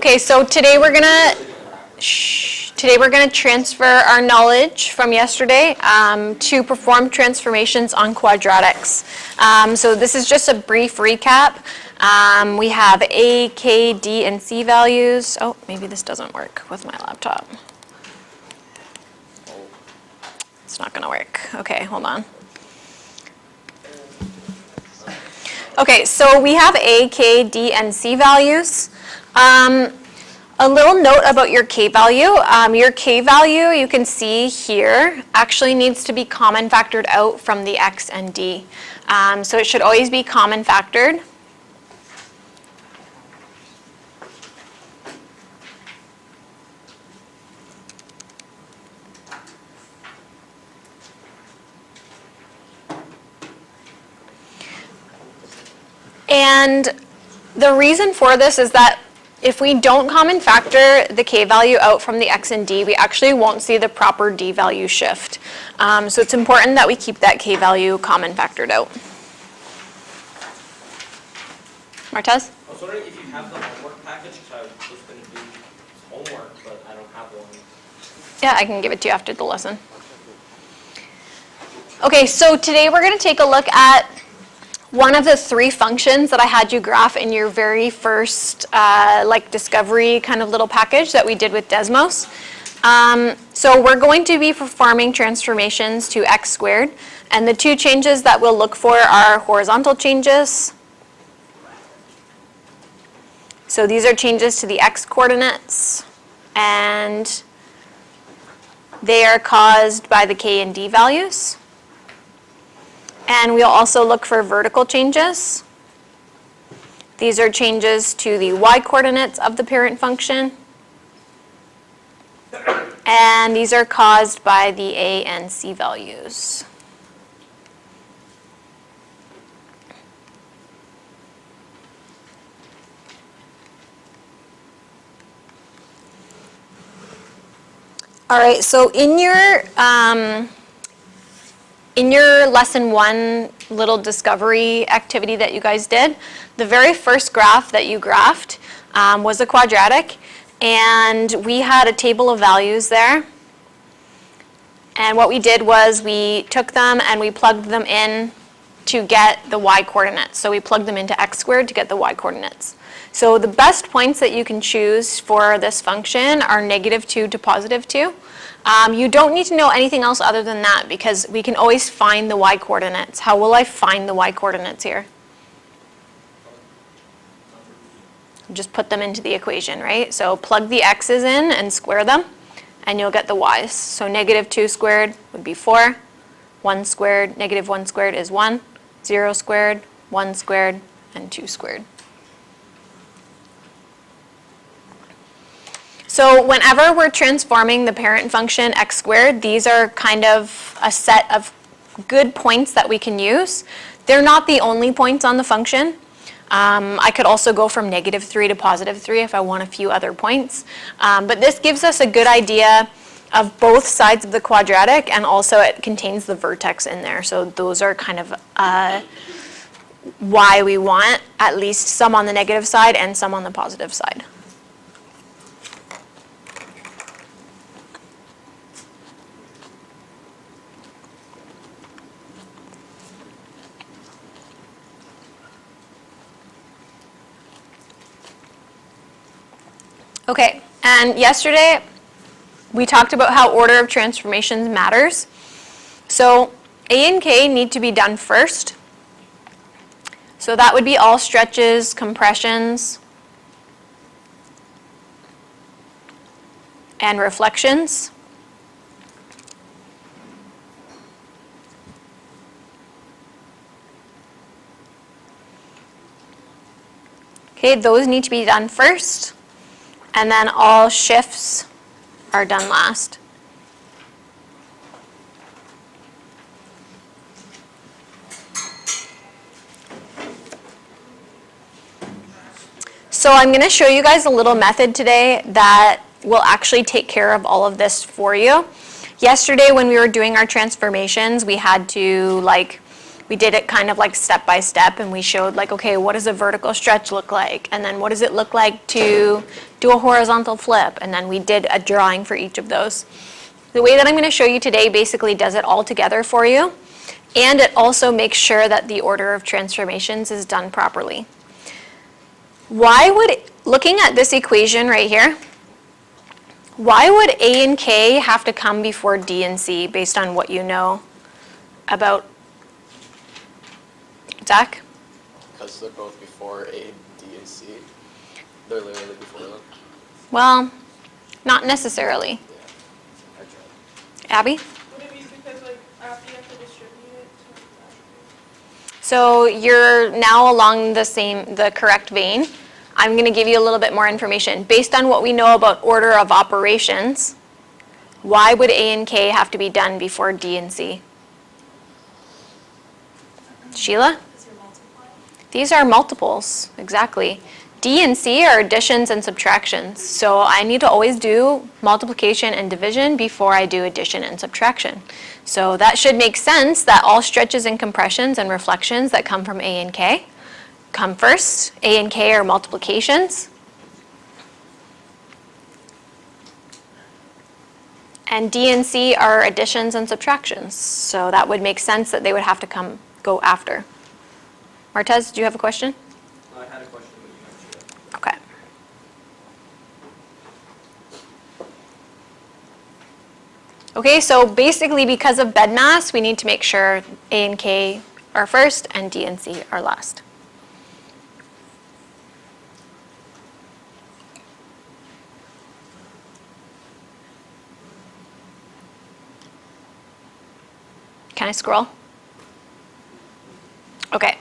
Okay, so today we're gonna transfer our knowledge from yesterday to perform transformations on quadratics. So this is just a brief recap. We have A, K, D, and C values. Oh, maybe this doesn't work with my laptop. It's not gonna work. Okay, hold on. Okay, so we have A, K, D, and C values. A little note about your K value. Your K value, you can see here, actually needs to be common factored out from the X and D. So it should always be common factored. And the reason for this is that if we don't common factor the K value out from the X and D, we actually won't see the proper D value shift. So it's important that we keep that K value common factored out. Martez? I was wondering if you have the homework package, because I was going to do homework, but I don't have one. Yeah, I can give it to you after the lesson. Okay, so today we're going to take a look at one of the three functions that I had you graph in your very first discovery kind of little package that we did with Desmos. So we're going to be performing transformations to x squared, and the two changes that we'll look for are horizontal changes. So these are changes to the x coordinates, and they are caused by the k and d values. And we'll also look for vertical changes. These are changes to the y coordinates of the parent function. And these are caused by the a and c values. All right, so in your lesson one little discovery activity that you guys did, the very first graph that you graphed was a quadratic, and we had a table of values there. And what we did was we took them and we plugged them in to get the y coordinates. So we plugged them into x squared to get the y coordinates. So the best points that you can choose for this function are -2 to +2. You don't need to know anything else other than that, because we can always find the y coordinates. How will I find the y coordinates here? Just put them into the equation, right? So plug the x's in and square them, and you'll get the y's. So -2 squared would be 4, 1 squared, -1 squared is 1, 0 squared, 1 squared, and 2 squared. So whenever we're transforming the parent function x squared, these are kind of a set of good points that we can use. They're not the only points on the function. I could also go from -3 to +3 if I want a few other points. But this gives us a good idea of both sides of the quadratic, and also it contains the vertex in there. So those are kind of why we want at least some on the negative side and some on the positive side. Okay, and yesterday we talked about how order of transformations matters. So A and K need to be done first. So that would be all stretches, compressions, and reflections. Okay, those need to be done first. And then all shifts are done last. So I'm going to show you guys a little method today that will actually take care of all of this for you. Yesterday when we were doing our transformations, we had to we did it kind of like step by step, and we showed like, okay, what does a vertical stretch look like? And then what does it look like to do a horizontal flip? And then we did a drawing for each of those. The way that I'm going to show you today basically does it all together for you, and it also makes sure that the order of transformations is done properly. Why would, looking at this equation right here, why would A and K have to come before D and C based on what you know about Zach? Because they're both before A, D, and C. They're literally before them. Well, not necessarily. Yeah, I tried. Abby? Would it be because, like, after you have to distribute it to So you're now along the correct vein. I'm going to give you a little bit more information. Based on what we know about order of operations, why would A and K have to be done before D and C? Sheila? These are multiples, exactly. D and C are additions and subtractions. So I need to always do multiplication and division before I do addition and subtraction. So that should make sense that all stretches and compressions and reflections that come from A and K come first. A and K are multiplications. And D and C are additions and subtractions. So that would make sense that they would have to go after. Martez, do you have a question? I had a question, but you answered it. Okay. Okay, so basically because of bed mass, we need to make sure A and K are first and D and C are last. Can I scroll? Okay.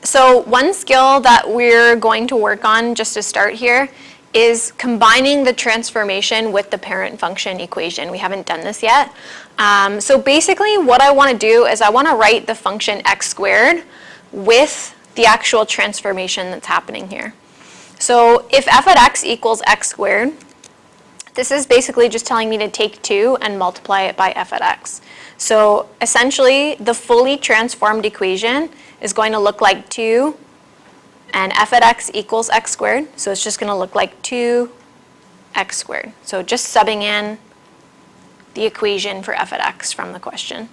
So one skill that we're going to work on just to start here is combining the transformation with the parent function equation. We haven't done this yet. So basically what I want to do is I want to write the function x squared with the actual transformation that's happening here. So if f at x equals x squared, this is basically just telling me to take 2 and multiply it by f at x. So essentially, the fully transformed equation is going to look like 2 and f at x equals x squared. So it's just going to look like 2x squared. So just subbing in the equation for f at x from the question.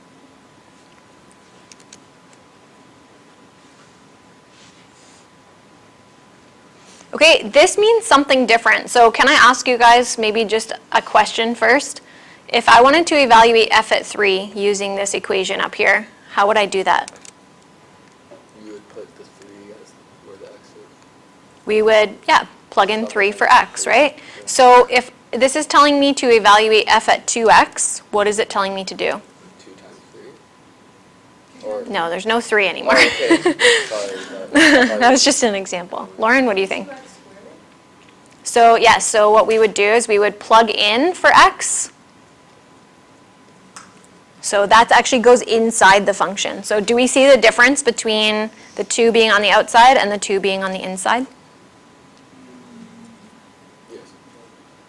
Okay, this means something different. So can I ask you guys maybe just a question first? If I wanted to evaluate f at 3 using this equation up here, how would I do that? You would put the 3 as where the x is. We would, plug in 3 for x, right? So if this is telling me to evaluate f at 2x, what is it telling me to do? 2 times 3? Or No, there's no 3 anymore. Oh, okay. Sorry. That was just an example. Lauren, what do you think? 2x squared? So yes, so what we would do is we would plug in for x. So that actually goes inside the function. So do we see the difference between the 2 being on the outside and the 2 being on the inside? Yes.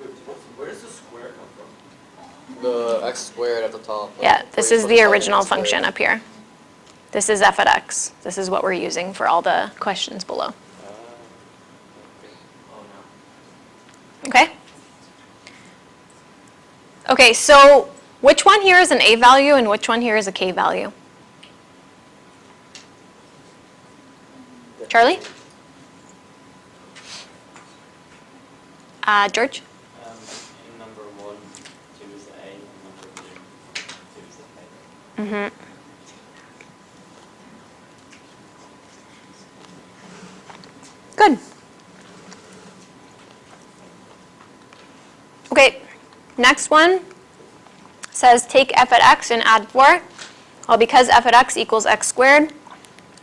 Wait, where does the square come from? The x squared at the top. Yeah, like, this where is you the put x original squared. function up here. This is f at x. This is what we're using for all the questions below. Oh, no. Okay? Okay, so which one here is an a value and which one here is a k value? Charlie? George? In number 1, 2 is the A, and number 2 is the K. Mm-hmm. Good. Okay, next one says take f at x and add 4. Well, because f at x equals x squared,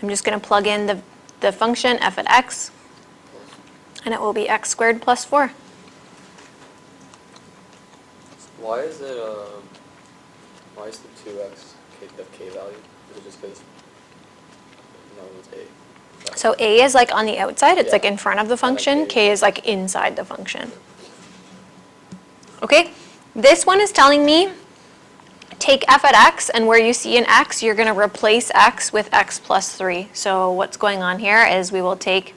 I'm just going to plug in the function f at x, and it will be x squared plus 4. Why is it why is the 2x the k value? Is it just because no it's a? So a is like on the outside, it's Yeah. like in front of the function. K is like inside the function. Okay, this one is telling me take f at x, and where you see an x, you're going to replace x with x plus 3. So what's going on here is we will take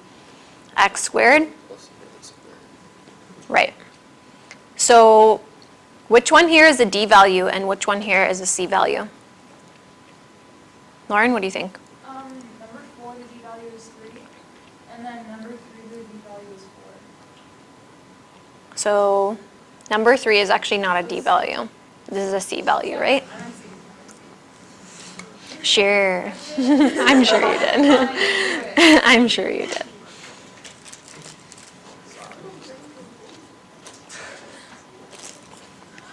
x squared. Plus x squared. Right. So which one here is a d value and which one here is a c value? Lauren, what do you think? Number 4, the d value is 3, and then number 3, the d value is 4. So number 3 is actually not a d value. This is a c value, right? I don't see. Sure. I'm sure you did. I'm sure you did.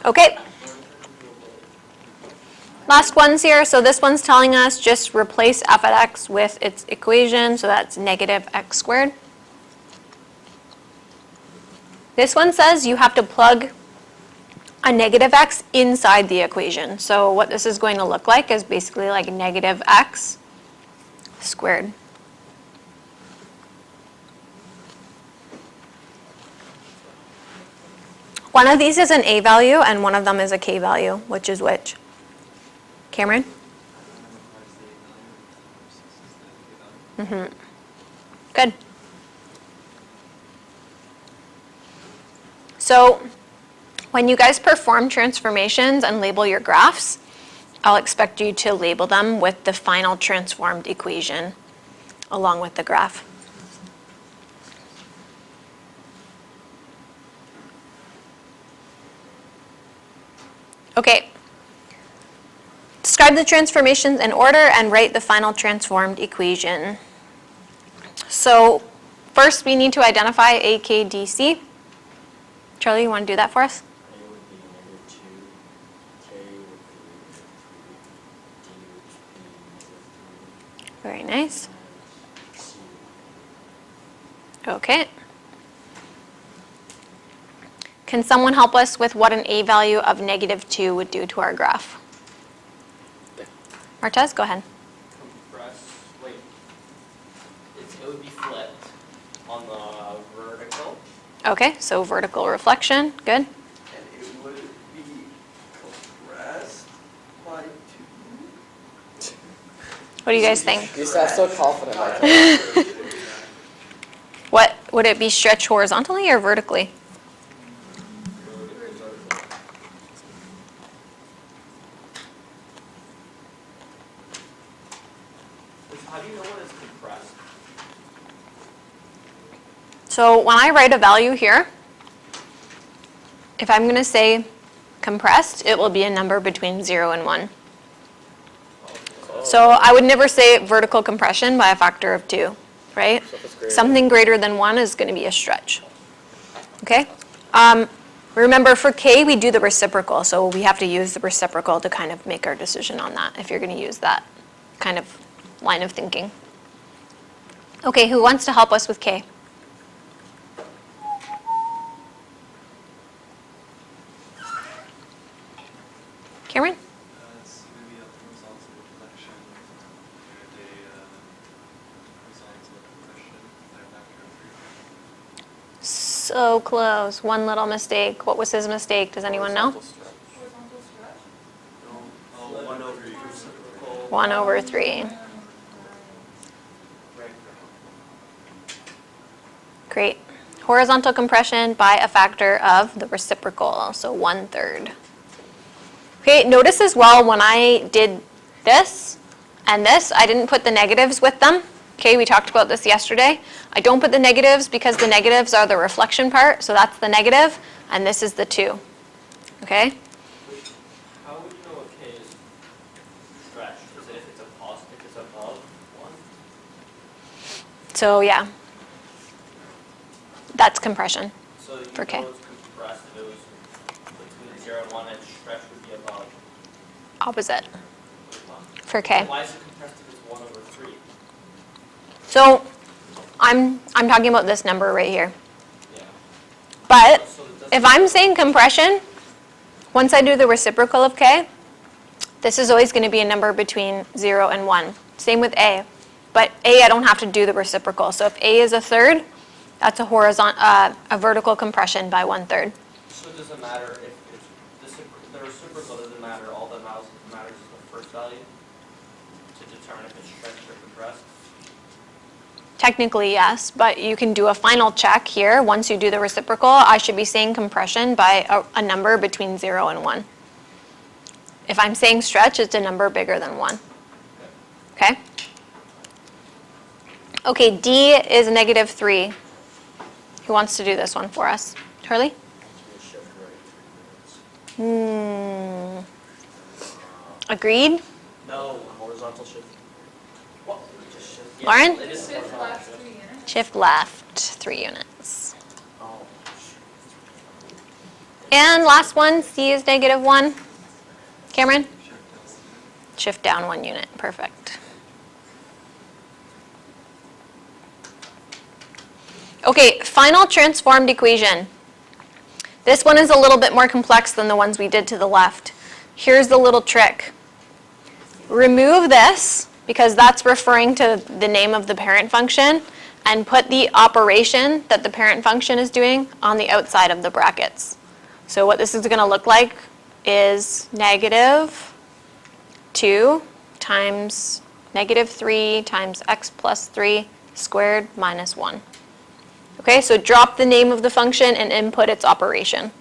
Okay. Last ones here. So this one's telling us just replace f at x with its equation. So that's negative x squared. This one says you have to plug a negative x inside the equation. So what this is going to look like is basically like negative x squared. One of these is an a value and one of them is a k value. Which is which? Cameron? Mm-hmm. Good. So when you guys perform transformations and label your graphs, I'll expect you to label them with the final transformed equation along with the graph. Okay. Describe the transformations in order and write the final transformed equation. So first we need to identify a, k, d, c. Charlie, you want to do that for us? A would be -2, K would be -3, D would be -3, Very nice. and C. Okay. Can someone help us with what an a value of -2 would do to our graph? Yeah. Martez, go ahead. Compress, wait. It would be flipped on the vertical. Okay, so vertical reflection, good. And it would be compressed by 2. What do you guys think? You sound so confident, Michael. What, would it be stretched horizontally or vertically? How do you know when it's compressed? So when I write a value here, if I'm going to say compressed, it will be a number between 0 and 1. So I would never say vertical compression by a factor of 2, right? So if it's greater Something greater than 1 is going to be a stretch. Okay? Remember, for k, we do the reciprocal, so we have to use the reciprocal to kind of make our decision on that, if you're going to use that kind of line of thinking. Okay, who wants to help us with k? Cameron? It's going to be a horizontal reflection and a horizontal compression by a factor of 3. So close. One little mistake. What was his mistake? Does anyone know? Horizontal stretch. Horizontal stretch? No, 1 over reciprocal. 1 over 3. Great. Horizontal compression by a factor of the reciprocal, so 1/3. Okay, notice as well when I did this and this, I didn't put the negatives with them. Okay, we talked about this yesterday. I don't put the negatives because the negatives are the reflection part, so that's the negative, and this is the 2. Okay? How would you know if K is stretched? Is it if it's above 1? So yeah, that's compression. So you For K. know it's compressed if it was between 0 and 1 and stretch would be above Opposite 1. for K. Why is it compressed if it's 1 over 3? So I'm talking about this number right here. Yeah. But So it doesn't- if I'm saying compression, once I do the reciprocal of K, this is always going to be a number between 0 and 1. Same with A. But A, I don't have to do the reciprocal. So if A is 1/3, that's a vertical compression by 1/3. So it doesn't matter if it's the the reciprocal doesn't matter, all that matters is the first value to determine if it's stretched or compressed. Technically, yes, but you can do a final check here. Once you do the reciprocal, I should be saying compression by a number between 0 and 1. If I'm saying stretch, it's a number bigger than 1. Okay? Okay, D is -3. Who wants to do this one for us? Charlie? Shift right 3 minutes. Agreed? No. Horizontal shift. What? Just shift. Yeah, Lauren? it is Shift horizontal left shift. 3 units. Shift left 3 units. Oh. And last one, C is -1. Cameron? Shift down 1 unit. Perfect. Okay, final transformed equation. This one is a little bit more complex than the ones we did to the left. Here's the little trick. Remove this, because that's referring to the name of the parent function, and put the operation that the parent function is doing on the outside of the brackets. So what this is going to look like is -2 times -3 times x plus 3 squared minus 1. Okay, so drop the name of the function and input its operation.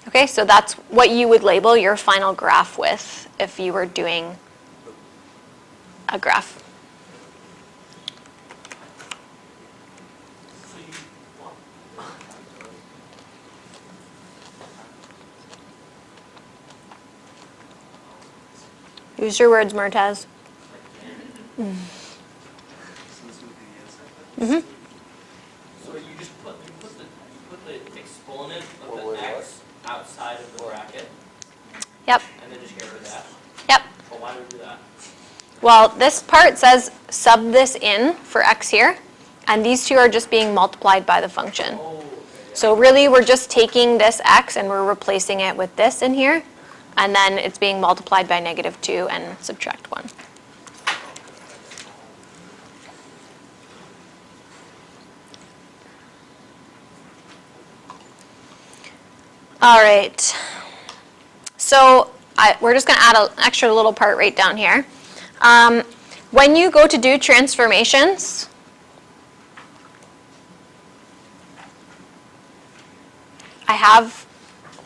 Okay, so that's what you would label your final graph with if you were doing a graph. So you want Use your words, Mertaz. So this would be the answer. So you just put the exponent of Wait, the what? x outside of the bracket Yep, and then just get rid of that. yep. But why do we do that? Well, this part says sub this in for x here, and these two are just being multiplied by the function. Oh, okay. Yeah. So really, we're just taking this x and we're replacing it with this in here, and then it's being multiplied by -2 and subtract 1. All right. So we're just going to add an extra little part right down here. When you go to do transformations, I have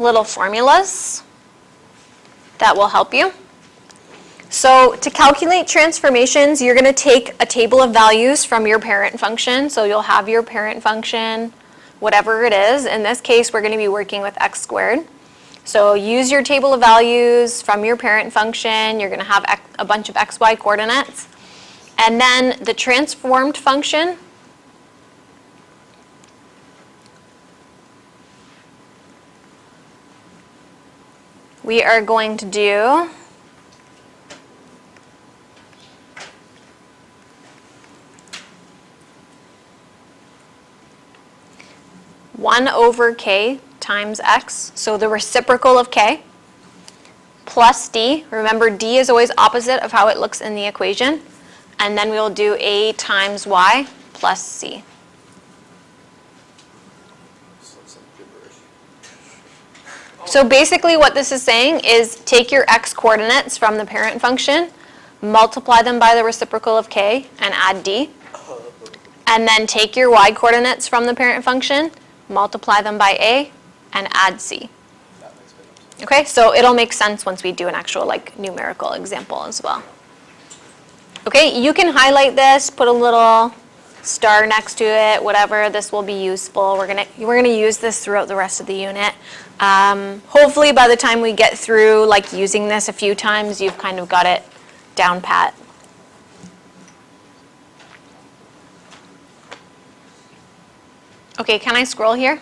little formulas that will help you. So to calculate transformations, you're going to take a table of values from your parent function. So you'll have your parent function, whatever it is. In this case, we're going to be working with x squared. So use your table of values from your parent function. You're going to have a bunch of xy coordinates. And then the transformed function, we are going to do one over k times x, so the reciprocal of k, plus d. Remember, d is always opposite of how it looks in the equation. And then we'll do a times y plus c. Some gibberish. So basically what this is saying is take your x coordinates from the parent function, multiply them by the reciprocal of k, and add d. And then take your y coordinates from the parent function, multiply them by a, and add c. That makes good sense. Okay, so it'll make sense once we do an actual numerical example as well. Okay, you can highlight this, put a little star next to it, whatever. This will be useful. We're gonna use this throughout the rest of the unit. Hopefully, by the time we get through using this a few times, you've kind of got it down pat. Okay, can I scroll here?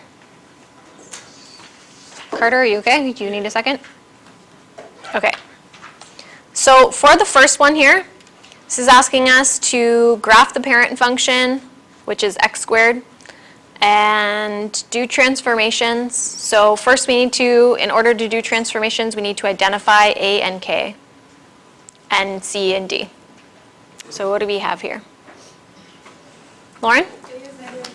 Carter, are you okay? Do you need a second? Okay. So for the first one here, this is asking us to graph the parent function, which is x squared, and do transformations. So first we need to, in order to do transformations, we need to identify a and k, and c and d. So what do we have here? Lauren? A is -1.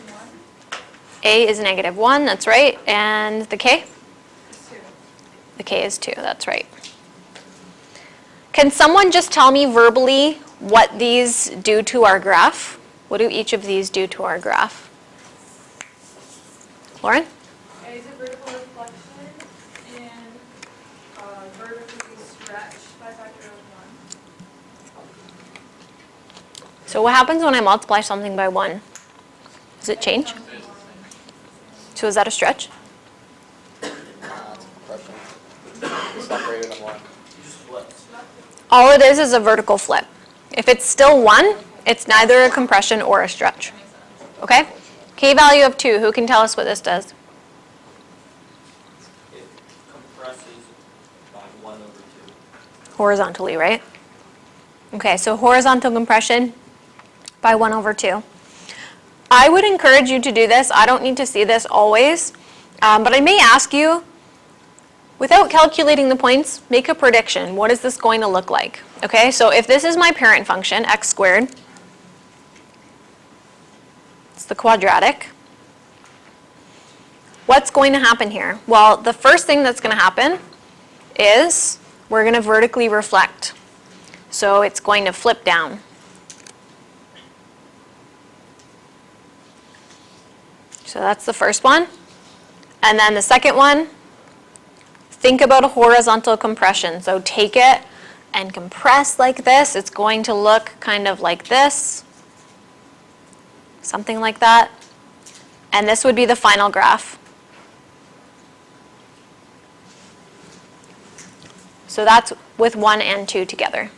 A is -1, that's right. And the k? Is 2. The k is 2, that's right. Can someone just tell me verbally what these do to our graph? What do each of these do to our graph? Lauren? A is a vertical reflection, and vertically stretched by a factor of 1. So what happens when I multiply something by 1? Does it change? So is that a stretch? It's compression. Separated in one. You just flip. All it is a vertical flip. If it's still 1, it's neither a compression or a stretch. Okay? K value of 2, who can tell us what this does? It compresses by 1 over 2. Horizontally, right? Okay, so horizontal compression by 1 over 2. I would encourage you to do this. I don't need to see this always, but I may ask you, without calculating the points, make a prediction. What is this going to look like? Okay, so if this is my parent function, x squared, it's the quadratic. What's going to happen here? Well, the first thing that's going to happen is we're going to vertically reflect. So it's going to flip down. So that's the first one. And then the second one, think about a horizontal compression. So take it and compress like this. It's going to look kind of like this. Something like that. And this would be the final graph. So that's with 1 and 2 together.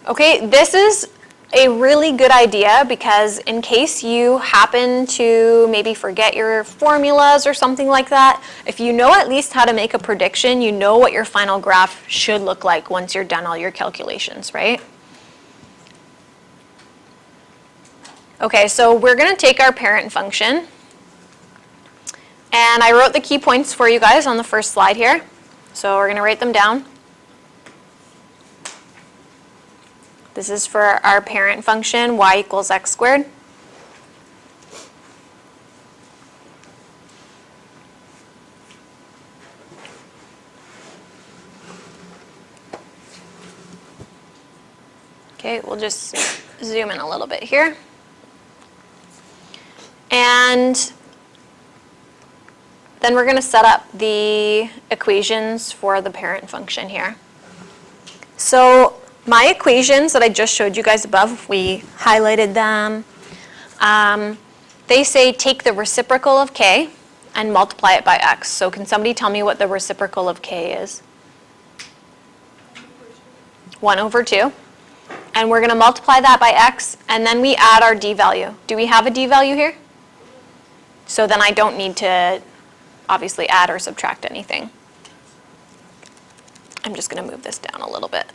Okay, this is a really good idea because in case you happen to maybe forget your formulas or something like that, if you know at least how to make a prediction, you know what your final graph should look like once you're done all your calculations, right? Okay, so we're going to take our parent function, and I wrote the key points for you guys on the first slide here, so we're going to write them down. This is for our parent function, y equals x squared. Okay, we'll just zoom in a little bit here. And then we're going to set up the equations for the parent function here. So my equations that I just showed you guys above, we highlighted them. They say take the reciprocal of k and multiply it by x. So can somebody tell me what the reciprocal of k is? 1 over 2. And we're going to multiply that by x, and then we add our d value. Do we have a d value here? So then I don't need to obviously add or subtract anything. I'm just going to move this down a little bit.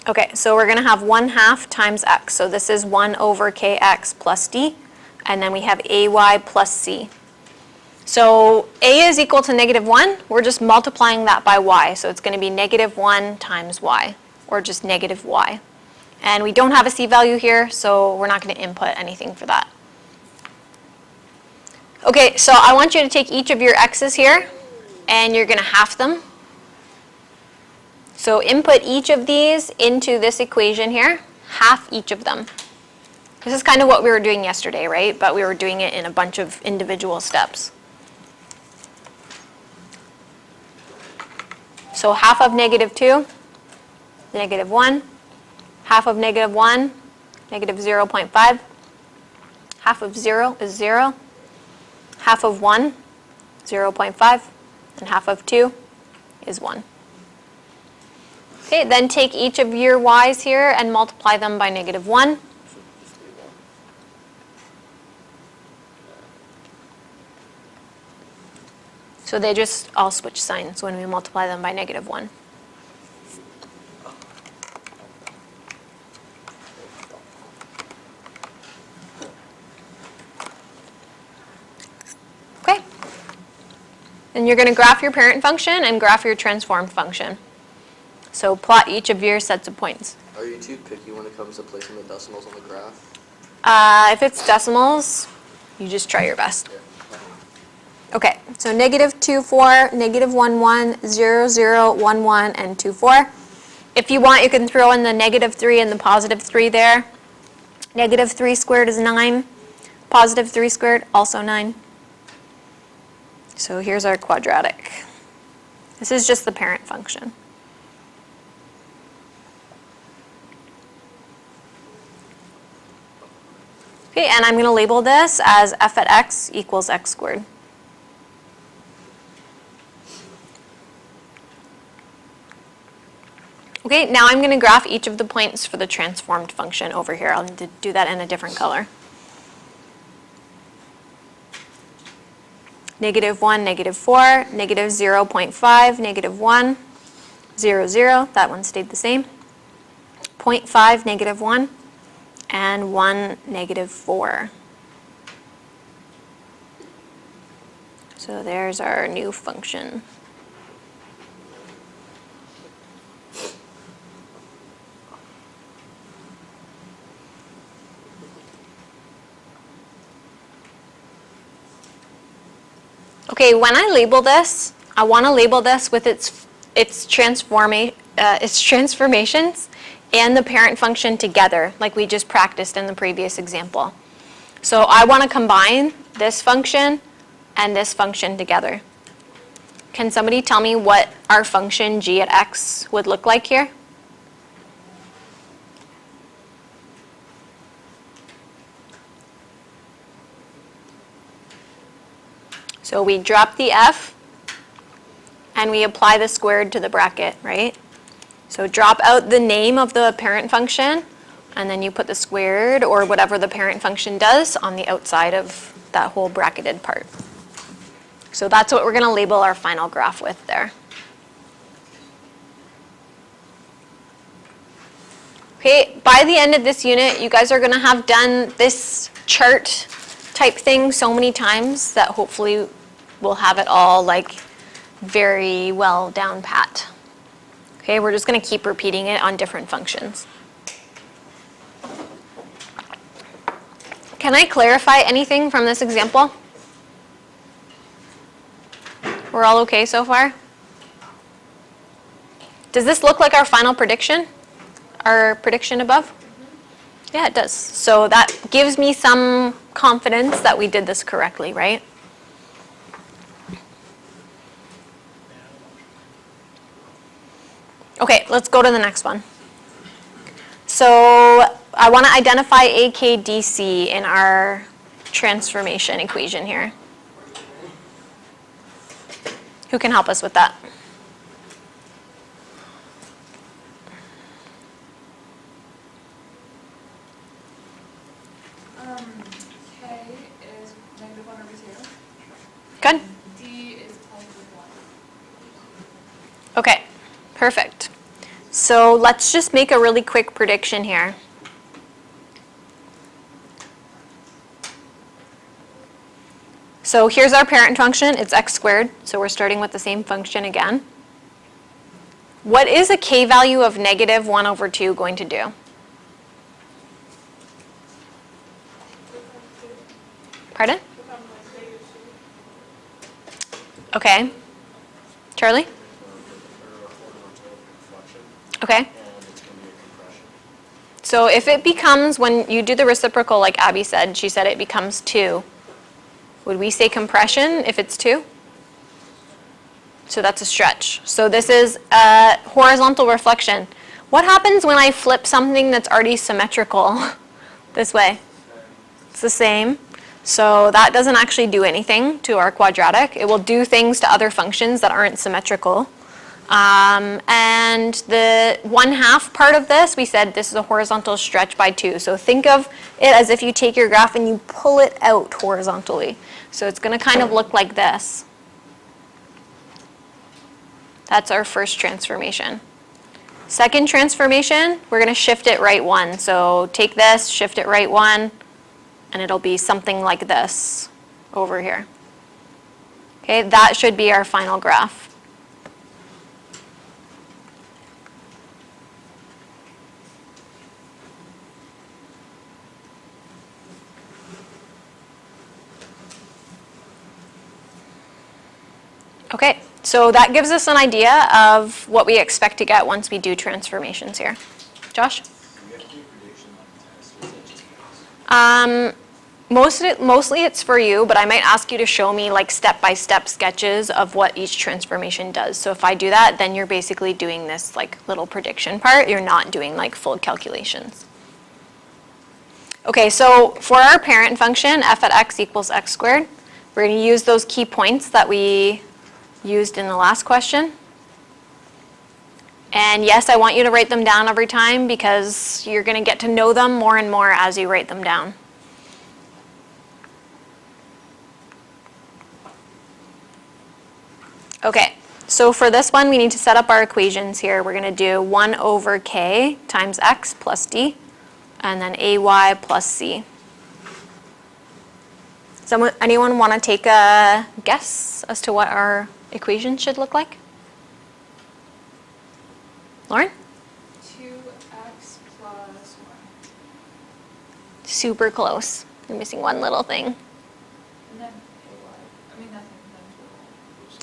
Okay, so we're going to have 1/2 times x. So this is 1 over kx plus d, and then we have ay plus c. So a is equal to -1. We're just multiplying that by y. So it's going to be -1 times y, or just negative y. And we don't have a c value here, so we're not going to input anything for that. Okay, so I want you to take each of your x's here, and you're going to half them. So input each of these into this equation here, half each of them. This is kind of what we were doing yesterday, right? But we were doing it in a bunch of individual steps. So half of -2, -1. Half of -1, -0.5. Half of 0 is 0. Half of 1, 0.5. And half of 2 is 1. Okay, then take each of your y's here and multiply them by -1. So they just all switch signs when we multiply them by -1. Okay. And you're going to graph your parent function and graph your transformed function. So plot each of your sets of points. Are you too picky when it comes to placing the decimals on the graph? If it's decimals, you just try your best. Yeah. Okay, so -2, 4, -1, 1, 0, 0, 1, 1, and 2, 4. If you want, you can throw in the -3 and the +3 there. -3 squared is 9. +3 squared, also 9. So here's our quadratic. This is just the parent function. Okay, and I'm going to label this as f at x equals x squared. Okay, now I'm going to graph each of the points for the transformed function over here. I'll need to do that in a different color. -1, -4, -0.5, -1, 0, 0. That one stayed the same. 0.5, -1, and 1, -4. So there's our new function. Okay, when I label this, I want to label this with its transformations and the parent function together, like we just practiced in the previous example. So I want to combine this function and this function together. Can somebody tell me what our function g at x would look like here? So we drop the f, and we apply the squared to the bracket, right? So drop out the name of the parent function, and then you put the squared, or whatever the parent function does, on the outside of that whole bracketed part. So that's what we're going to label our final graph with there. Okay, by the end of this unit, you guys are going to have done this chart type thing so many times that hopefully we'll have it all like very well down pat. Okay, we're just going to keep repeating it on different functions. Can I clarify anything from this example? We're all okay so far? Does this look like our final prediction? Our prediction above? Yeah, it does. So that gives me some confidence that we did this correctly, right? Okay, let's go to the next one. So I want to identify AKDC in our transformation equation here. Who can help us with that? K is -1/2. Good. D is +1. Okay, perfect. So let's just make a really quick prediction here. So here's our parent function, it's x squared, so we're starting with the same function again. What is a k value of -1/2 going to do? Pardon? Okay. Charlie? Okay. So if it becomes, when you do the reciprocal like Abby said, she said it becomes 2. Would we say compression if it's 2? So that's a stretch. So this is a horizontal reflection. What happens when I flip something that's already symmetrical this way? It's the same. So that doesn't actually do anything to our quadratic. It will do things to other functions that aren't symmetrical. And the 1/2 part of this, we said this is a horizontal stretch by 2. So think of it as if you take your graph and you pull it out horizontally. So it's going to kind of look like this. That's our first transformation. Second transformation, we're going to shift it right 1. So take this, shift it right 1, and it'll be something like this over here. Okay, that should be our final graph. So that gives us an idea of what we expect to get once we do transformations here. Josh? Do we have to do a prediction on the test, or is that just for us? Mostly it's for you, but I might ask you to show me like step-by-step sketches of what each transformation does. So if I do that, then you're basically doing this like little prediction part. You're not doing like full calculations. Okay, so for our parent function, f at x equals x squared, we're going to use those key points that we used in the last question. And yes, I want you to write them down every time because you're going to get to know them more and more as you write them down. Okay, so for this one, we need to set up our equations here. We're going to do 1 over k times x plus d, and then ay plus c. Anyone want to take a guess as to what our equation should look like? Lauren? 2x plus 1. Super close. You're missing one little thing. And then ay. I mean, nothing,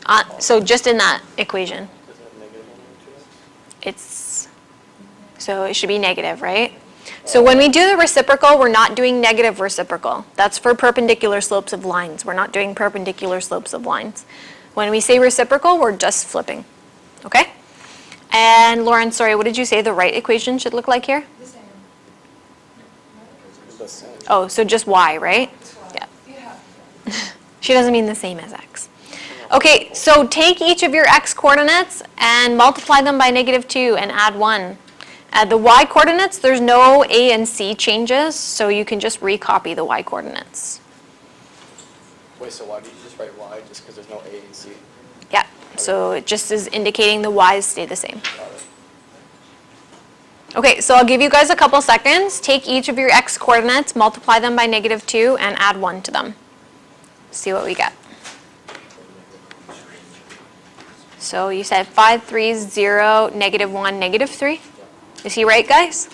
then 2. So just in that equation, Is it negative 1 over 2x? so it should be negative, right? So when we do the reciprocal, we're not doing negative reciprocal. That's for perpendicular slopes of lines. We're not doing perpendicular slopes of lines. When we say reciprocal, we're just flipping, okay? And Lauren, sorry, what did you say the right equation should look like here? The same. It's the same. Oh, so just y, right? It's 1. Yeah. Yeah. She doesn't mean the same as x. Okay, so take each of your x coordinates and multiply them by -2 and add 1. The y coordinates, there's no a and c changes, so you can just recopy the y coordinates. Wait, so why did you just write y? Just because there's no a and c? Yeah, so it just is indicating the y's stay the same. Got it. Okay, so I'll give you guys a couple seconds. Take each of your x coordinates, multiply them by -2, and add 1 to them. See what we get. So you said 5, 3, 0, -1, -3? Is he right, guys?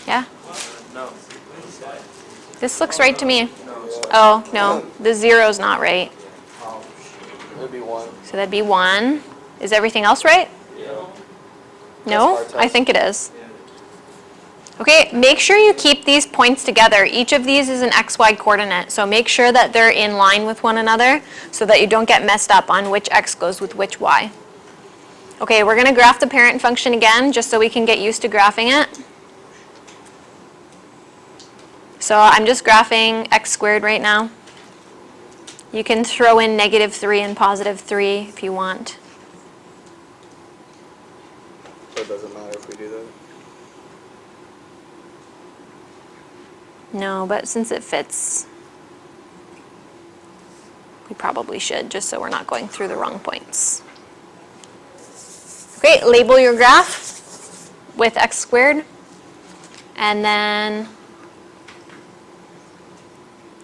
Yeah? No. This looks right to me. Oh, no, the 0's not right. It would be 1. So that'd be 1. Is everything else right? No? That's our I think it is. Okay, make sure you keep these points together. Each of these is an xy coordinate, so make sure that they're in line with one another so that you don't get messed up on which x goes with which y. Okay, we're going to graph the parent function again just so we can get used to graphing it. So I'm just graphing x squared right now. You can throw in -3 and +3 if you want. So it doesn't matter if we do that? No, but since it fits, we probably should, just so we're not going through the wrong points. Okay, label your graph with x squared, and then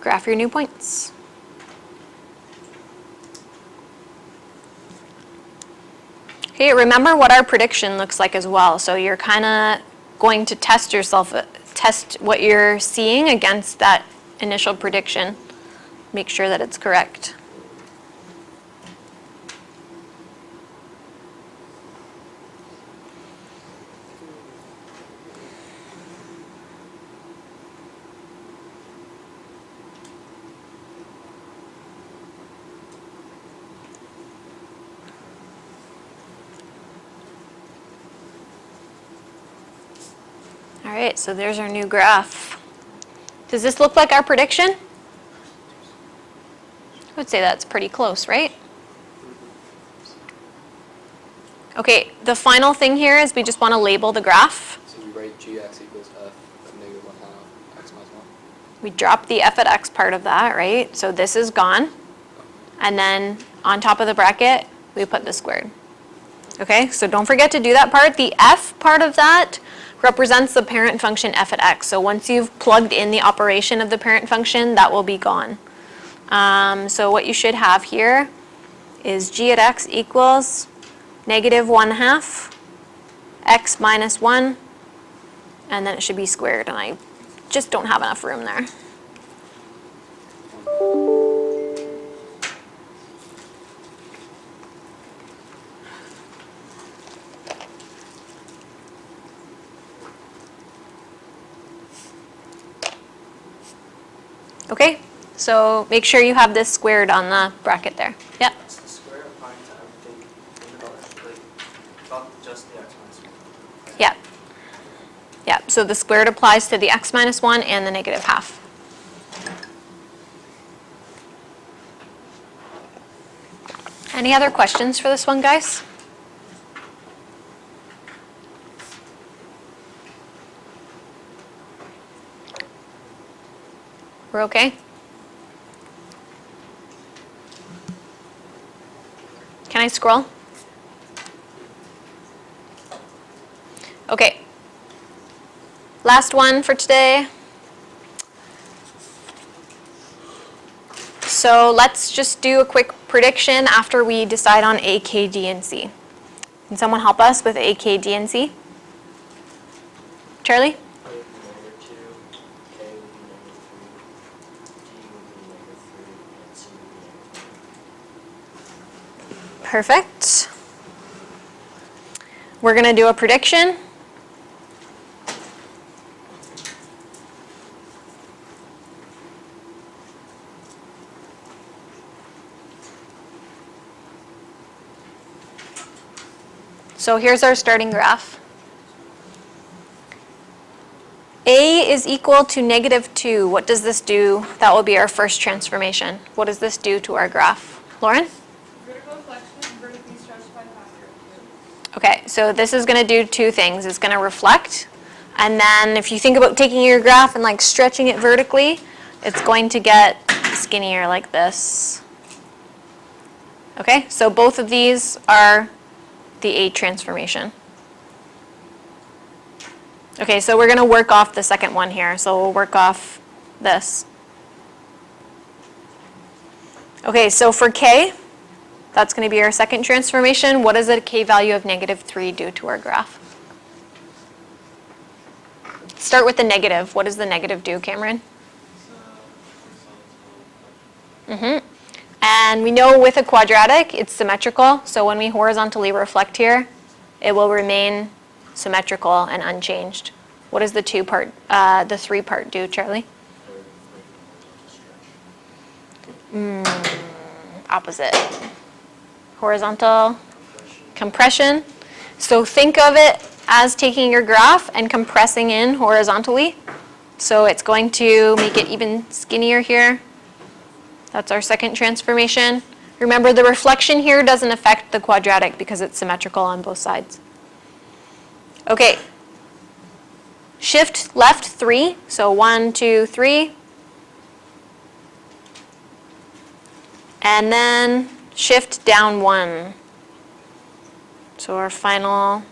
graph your new points. Okay, remember what our prediction looks like as well. So you're kind of going to test yourself, test what you're seeing against that initial prediction. Make sure that it's correct. All right, so there's our new graph. Does this look like our prediction? I would say that's pretty close, right? Okay, the final thing here is we just want to label the graph. So we write gx equals f at -1/2 x minus 1. We drop the f at x part of that, right? So this is gone. And then on top of the bracket, we put the squared. Okay, so don't forget to do that part. The f part of that represents the parent function f at x. So once you've plugged in the operation of the parent function, that will be gone. So what you should have here is g at x equals -1/2 x minus 1, and then it should be squared, and I just don't have enough room there. Okay, so make sure you have this squared on the bracket there. Yep. It's the square applying to everything in the dollar, like, not just the x minus 1. Yep. Yep, so the squared applies to the x minus 1 and the negative half. Any other questions for this one, guys? We're okay? Can I scroll? Okay. Last one for today. So let's just do a quick prediction after we decide on A, K, D, and C. Can someone help us with A, K, D, and C? Charlie? A would be -2, K would be -3, D would be -3, and C would be -3. Perfect. We're going to do a prediction. So here's our starting graph. A is equal to -2. What does this do? That will be our first transformation. What does this do to our graph? Lauren? Vertical flexion vertically stretched by a factor of 2. Okay, so this is going to do two things. It's going to reflect, and then if you think about taking your graph and like stretching it vertically, it's going to get skinnier like this. Okay, so both of these are the A transformation. Okay, so we're going to work off the second one here. So we'll work off this. Okay, so for K, that's going to be our second transformation. What does a K value of -3 do to our graph? Start with the negative. What does the negative do, Cameron? And we know with a quadratic, it's symmetrical. So when we horizontally reflect here, it will remain symmetrical and unchanged. What does the 3 part do, Charlie? Opposite. Horizontal compression. So think of it as taking your graph and compressing in horizontally. So it's going to make it even skinnier here. That's our second transformation. Remember, the reflection here doesn't affect the quadratic because it's symmetrical on both sides. Okay. Shift left 3. So 1, 2, 3. And then shift down 1. So our final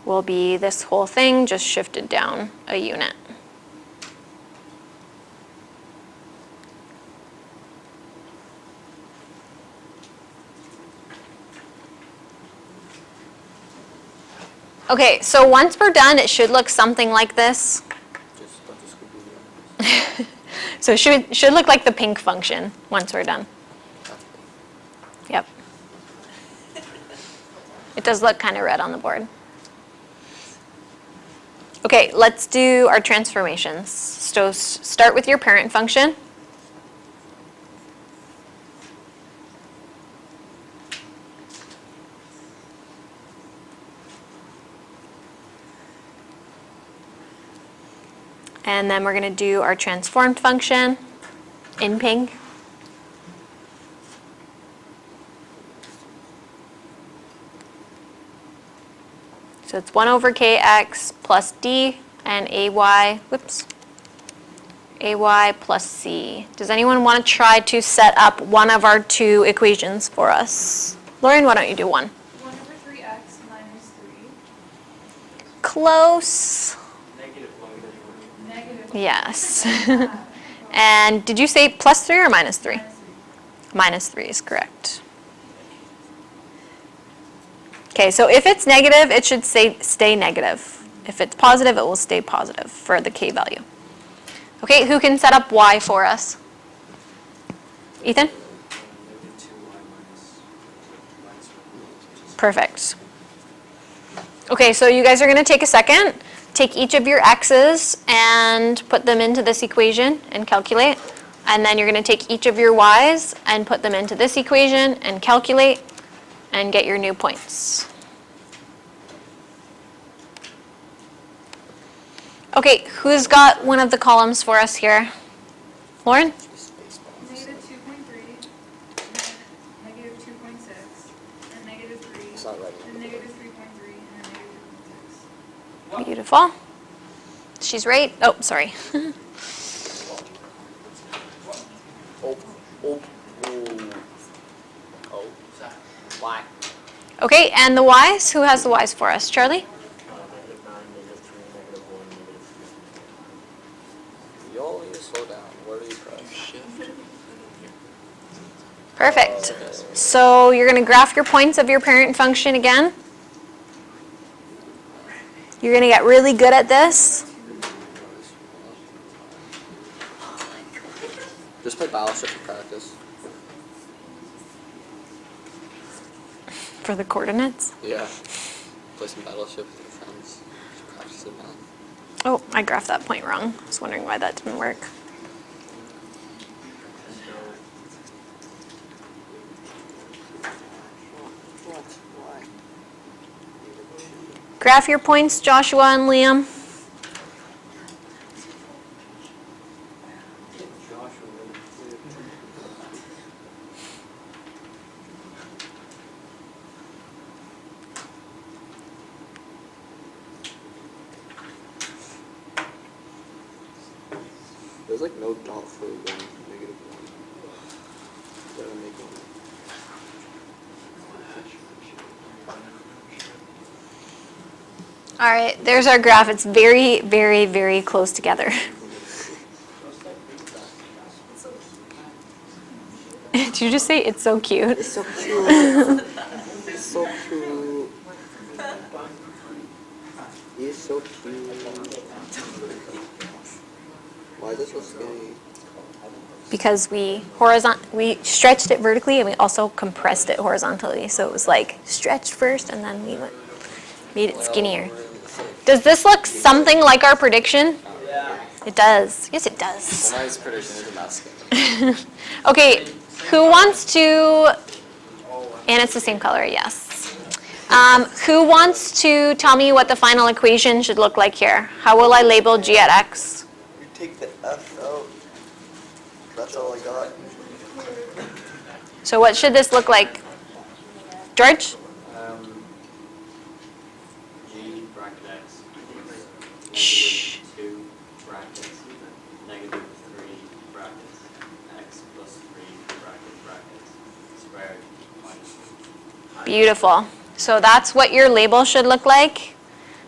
will be this whole thing just shifted down a unit. Okay, so once we're done, it should look something like this. Just a bunch of squiggly lines. So it should look like the pink function once we're done. That's big. Yep. It does look kind of red on the board. Okay, let's do our transformations. So start with your parent function. And then we're going to do our transformed function in pink. So it's 1 over kx plus d and ay, ay plus c. Does anyone want to try to set up one of our two equations for us? Lauren, why don't you do one? 1 over 3x minus 3. Close. Negative 1 over 3. Negative. Yes. And did you say plus 3 or minus 3? Minus 3 is correct. Okay, so if it's negative, it should stay negative. If it's positive, it will stay positive for the k value. Okay, who can set up y for us? Ethan? -2y minus 1, Perfect. Okay, so you guys are going to take a second take each of your x's and put them into this equation and calculate. And then you're going to take each of your y's and put them into this equation and calculate and get your new points. Okay, who's got one of the columns for us here? Lauren? -2.3, and then -2.6, and -3, It's not right. and -3.3, and then -2.6. Beautiful. She's right. Oh, sorry. Oh, oh, oh. Oh. Why? Okay, and the y's? Who has the y's for us? Charlie? Y'all need to slow down. Where do you press? Shift. Perfect. So you're going to graph your points of your parent function again. You're going to get really good at this. Just play Battleship for practice. For the coordinates. Yeah. Play some Battleship with your friends. Just practice it, man. Oh, I graphed that point wrong. I was wondering why that didn't work. Why? Graph your points, Joshua and Liam. There's like no dot for 1, -1. Gotta make one. All right, there's our graph. It's very, very, very close together. Did you just say it's so cute? It's so cute. It's so cute. He's so cute. Why is it so skinny? Because we stretched it vertically and we also compressed it horizontally. So it was like stretched first and then we made it skinnier. Does this look something like our prediction? Yeah. It does. Yes, it does. Well, my prediction is not skinny. Okay, who wants to, and it's the same color, yes. Who wants to tell me what the final equation should look like here? How will I label g at x? You take the F out. That's all I got. So what should this look like? George? G bracket x equals Shh. -2 brackets, -3 brackets, x plus 3 brackets, squared minus. Beautiful. So that's what your label should look like.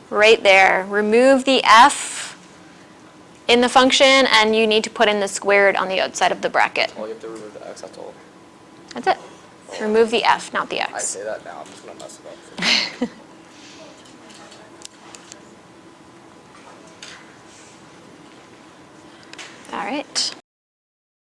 Right there. Remove the f in the function and you need to put in the squared on the outside of the bracket. Well, you have to remove the X, that's all. That's it. Remove the f, not the I x. say that now, I'm just gonna mess it up. All right.